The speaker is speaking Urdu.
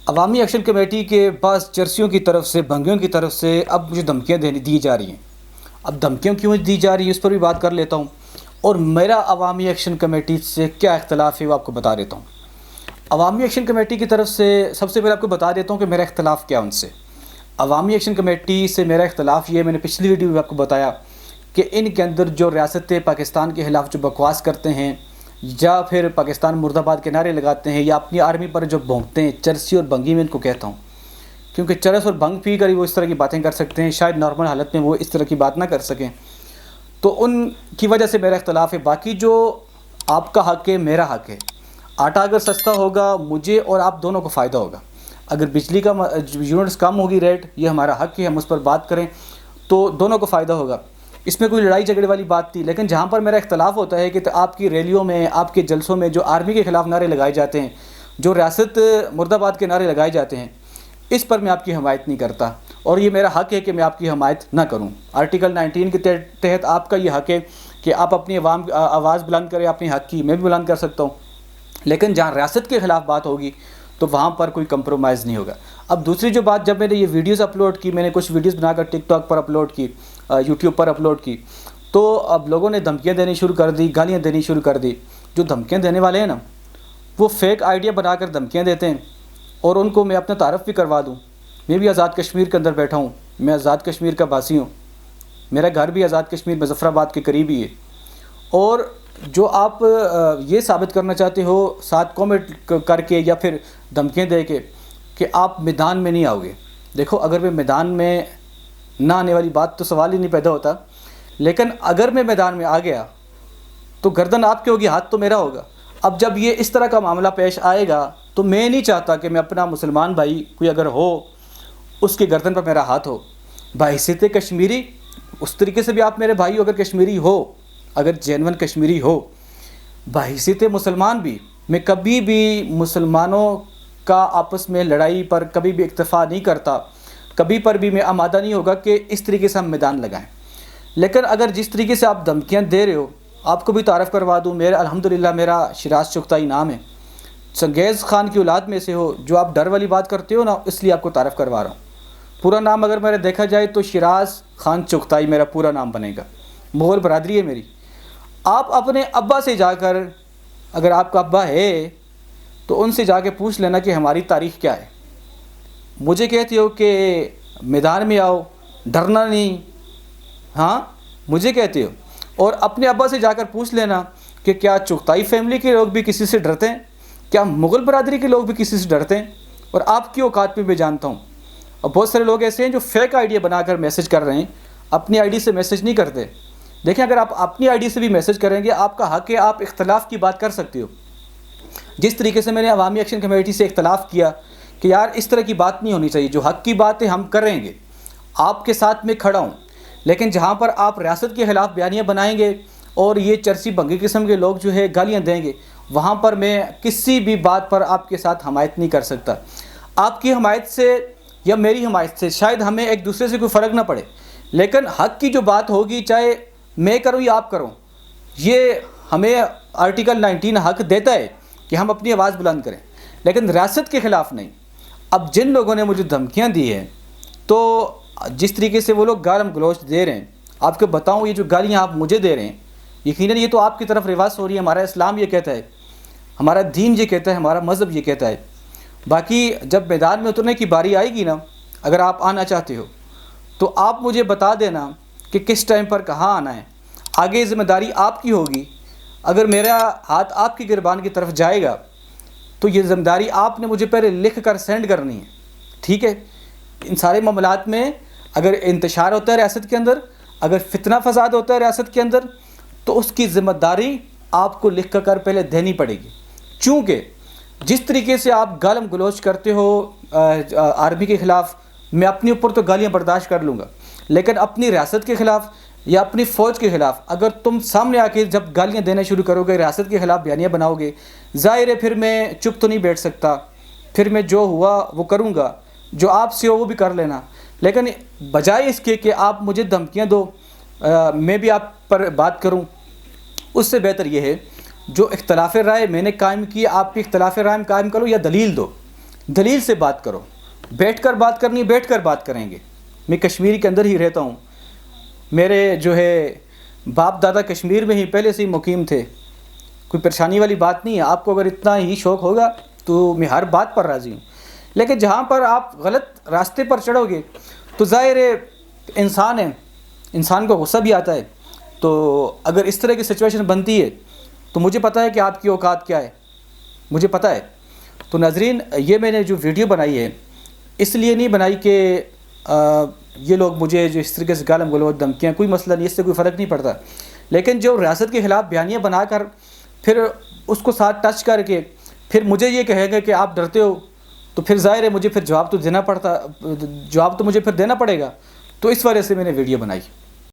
عوامی ایکشن کمیٹی کے بعض چرسیوں کی طرف سے، بھنگیوں کی طرف سے اب مجھے دھمکیاں دی جا رہی ہیں۔ اب دھمکیوں کیوں دی جا رہی ہیں اس پر بھی بات کر لیتا ہوں، اور میرا عوامی ایکشن کمیٹی سے کیا اختلاف ہے وہ آپ کو بتا دیتا ہوں۔ عوامی ایکشن کمیٹی کی طرف سے سب سے پہلے آپ کو بتا دیتا ہوں کہ میرا اختلاف کیا ان سے۔ عوامی ایکشن کمیٹی سے میرا اختلاف یہ ہے، میں نے پچھلی ویڈیو میں آپ کو بتایا کہ ان کے اندر جو ریاست پاکستان کے خلاف جو بکواس کرتے ہیں، یا پھر پاکستان مرد آباد کے نعرے لگاتے ہیں، یا اپنی آرمی پر جو بھونکتے ہیں، چرسی اور بھنگی میں ان کو کہتا ہوں، کیونکہ چرس اور بھنگ پی کر ہی وہ اس طرح کی باتیں کر سکتے ہیں، شاید نارمل حالت میں وہ اس طرح کی بات نہ کر سکیں، تو ان کی وجہ سے میرا اختلاف ہے۔ باقی جو آپ کا حق ہے، میرا حق ہے۔ آٹا اگر سستا ہوگا مجھے اور آپ دونوں کو فائدہ ہوگا۔ اگر بجلی کا یونٹس کم ہوگی ریٹ، یہ ہمارا حق ہے، ہم اس پر بات کریں تو دونوں کو فائدہ ہوگا، اس میں کوئی لڑائی جھگڑے والی بات تھی۔ لیکن جہاں پر میرا اختلاف ہوتا ہے کہ آپ کی ریلیوں میں، آپ کے جلسوں میں جو آرمی کے خلاف نعرے لگائے جاتے ہیں، جو ریاست مرد آباد کے نعرے لگائے جاتے ہیں، اس پر میں آپ کی حمایت نہیں کرتا، اور یہ میرا حق ہے کہ میں آپ کی حمایت نہ کروں۔ آرٹیکل 19 کے تحت آپ کا یہ حق ہے کہ آپ اپنی آواز بلند کریں، اپنی حق کی میں بھی بلند کر سکتا ہوں، لیکن جہاں ریاست کے خلاف بات ہوگی تو وہاں پر کوئی کمپرومائز نہیں ہوگا۔ اب دوسری جو بات، جب میں نے یہ ویڈیوز اپلوڈ کی، میں نے کچھ ویڈیوز بنا کر ٹک ٹاک پر اپلوڈ کی، یوٹیوب پر اپلوڈ کی، تو اب لوگوں نے دھمکیاں دینی شروع کر دی، گالیاں دینی شروع کر دی۔ جو دھمکیاں دینے والے ہیں نا، وہ فیک آئیڈیا بنا کر دھمکیاں دیتے ہیں، اور ان کو میں اپنا تعارف بھی کروا دوں۔ میں بھی آزاد کشمیر کے اندر بیٹھا ہوں، میں آزاد کشمیر کا باسی ہوں، میرا گھر بھی آزاد کشمیر مظفر آباد کے قریب ہی ہے۔ اور جو آپ یہ ثابت کرنا چاہتے ہو 7 کامنٹ کر کے یا پھر دھمکیاں دے کے کہ آپ میدان میں نہیں آؤ گے، دیکھو اگر میں میدان میں نہ آنے والی بات تو سوال ہی نہیں پیدا ہوتا، لیکن اگر میں میدان میں آ گیا تو گردن آپ کی ہوگی، ہاتھ تو میرا ہوگا۔ اب جب یہ اس طرح کا معاملہ پیش آئے گا تو میں نہیں چاہتا کہ میں اپنا مسلمان بھائی کوئی اگر ہو، اس کی گردن پر میرا ہاتھ ہو۔ بحیثیت کشمیری اس طریقے سے بھی آپ میرے بھائی ہو، اگر کشمیری ہو، اگر جینون کشمیری ہو، بحیثیت مسلمان بھی میں کبھی بھی مسلمانوں کا آپس میں لڑائی پر کبھی بھی اکتفا نہیں کرتا، کبھی پر بھی میں آمادہ نہیں ہوگا کہ اس طریقے سے ہم میدان لگائیں۔ لیکن اگر جس طریقے سے آپ دھمکیاں دے رہے ہو، آپ کو بھی تعارف کروا دوں، میرا الحمدللہ میرا شیراز چغتائی نام ہے، چنگیز خان کی اولاد میں سے ہو۔ جو آپ ڈر والی بات کرتے ہو نا، اس لیے آپ کو تعارف کروا رہا ہوں۔ پورا نام اگر میرا دیکھا جائے تو شیراز خان چغتائی میرا پورا نام بنے گا، مغل برادری ہے میری۔ آپ اپنے ابا سے جا کر، اگر آپ کا ابا ہے تو ان سے جا کے پوچھ لینا کہ ہماری تاریخ کیا ہے۔ مجھے کہتے ہو کہ میدان میں آؤ، ڈرنا نہیں، ہاں مجھے کہتے ہو، اور اپنے ابا سے جا کر پوچھ لینا کہ کیا چغتائی فیملی کے لوگ بھی کسی سے ڈرتے ہیں، کیا مغل برادری کے لوگ بھی کسی سے ڈرتے ہیں، اور آپ کی اوقات پہ میں جانتا ہوں۔ اور بہت سارے لوگ ایسے ہیں جو فیک آئی ڈی بنا کر میسج کر رہے ہیں، اپنی آئی ڈی سے میسج نہیں کرتے۔ دیکھیں اگر آپ اپنی آئی ڈی سے بھی میسج کریں گے، آپ کا حق ہے، آپ اختلاف کی بات کر سکتے ہو۔ جس طریقے سے میں نے عوامی ایکشن کمیٹی سے اختلاف کیا کہ یار اس طرح کی بات نہیں ہونی چاہیے، جو حق کی بات ہے ہم کریں گے، آپ کے ساتھ میں کھڑا ہوں، لیکن جہاں پر آپ ریاست کے خلاف بیانیاں بنائیں گے اور یہ چرسی بھنگی قسم کے لوگ جو ہے گالیاں دیں گے، وہاں پر میں کسی بھی بات پر آپ کے ساتھ حمایت نہیں کر سکتا۔ آپ کی حمایت سے یا میری حمایت سے شاید ہمیں ایک دوسرے سے کوئی فرق نہ پڑے، لیکن حق کی جو بات ہوگی، چاہے میں کروں یا آپ کروں، یہ ہمیں آرٹیکل 19 حق دیتا ہے کہ ہم اپنی آواز بلند کریں، لیکن ریاست کے خلاف نہیں۔ اب جن لوگوں نے مجھے دھمکیاں دی ہیں، تو جس طریقے سے وہ لوگ گالم گلوچ دے رہے ہیں، آپ کو بتاؤں یہ جو گالیاں آپ مجھے دے رہے ہیں، یقیناً یہ تو آپ کی طرف رواج ہو رہی ہے، ہمارا اسلام یہ کہتا ہے، ہمارا دین یہ کہتا ہے، ہمارا مذہب یہ کہتا ہے۔ باقی جب میدان میں اترنے کی باری آئے گی نا، اگر آپ آنا چاہتے ہو تو آپ مجھے بتا دینا کہ کس ٹائم پر کہاں آنا ہے، آگے ذمہ داری آپ کی ہوگی۔ اگر میرا ہاتھ آپ کی گربان کی طرف جائے گا تو یہ ذمہ داری آپ نے مجھے پہلے لکھ کر سینڈ کرنی ہے، ٹھیک ہے؟ ان سارے معاملات میں اگر انتشار ہوتا ہے ریاست کے اندر، اگر فتنہ فساد ہوتا ہے ریاست کے اندر، تو اس کی ذمہ داری آپ کو لکھ کر پہلے دینی پڑے گی، چونکہ جس طریقے سے آپ گالم گلوچ کرتے ہو آرمی کے خلاف، میں اپنے اوپر تو گالیاں برداشت کر لوں گا، لیکن اپنی ریاست کے خلاف یا اپنی فوج کے خلاف اگر تم سامنے آ کے جب گالیاں دینا شروع کرو گے، ریاست کے خلاف بیانیاں بناؤ گے، ظاہر ہے پھر میں چپ تو نہیں بیٹھ سکتا، پھر میں جو ہوا وہ کروں گا، جو آپ سے ہو وہ بھی کر لینا۔ لیکن بجائے اس کے کہ آپ مجھے دھمکیاں دو، میں بھی آپ پر بات کروں، اس سے بہتر یہ ہے جو اختلاف رائے میں نے قائم کی، آپ بھی اختلاف رائے قائم کرو یا دلیل دو، دلیل سے بات کرو، بیٹھ کر بات کرنی بیٹھ کر بات کریں گے۔ میں کشمیر کے اندر ہی رہتا ہوں، میرے جو ہے باپ دادا کشمیر میں ہی پہلے سے ہی مقیم تھے، کوئی پریشانی والی بات نہیں ہے۔ آپ کو اگر اتنا ہی شوق ہوگا تو میں ہر بات پر راضی ہوں، لیکن جہاں پر آپ غلط راستے پر چڑھو گے تو ظاہر ہے انسان ہے، انسان کو غصہ بھی آتا ہے۔ تو اگر اس طرح کی سچویشن بنتی ہے تو مجھے پتہ ہے کہ آپ کی اوقات کیا ہے، مجھے پتہ ہے۔ تو ناظرین، یہ میں نے جو ویڈیو بنائی ہے اس لیے نہیں بنائی کہ یہ لوگ مجھے جو اس طریقے سے گالم گلوچ دھمکیاں، کوئی مسئلہ نہیں، اس سے کوئی فرق نہیں پڑتا، لیکن جو ریاست کے خلاف بیانیاں بنا کر پھر اس کو ساتھ ٹچ کر کے پھر مجھے یہ کہے گا کہ آپ ڈرتے ہو، تو پھر ظاہر ہے مجھے پھر جواب تو مجھے پھر دینا پڑے گا۔ تو اس وجہ سے میں نے ویڈیو بنائی۔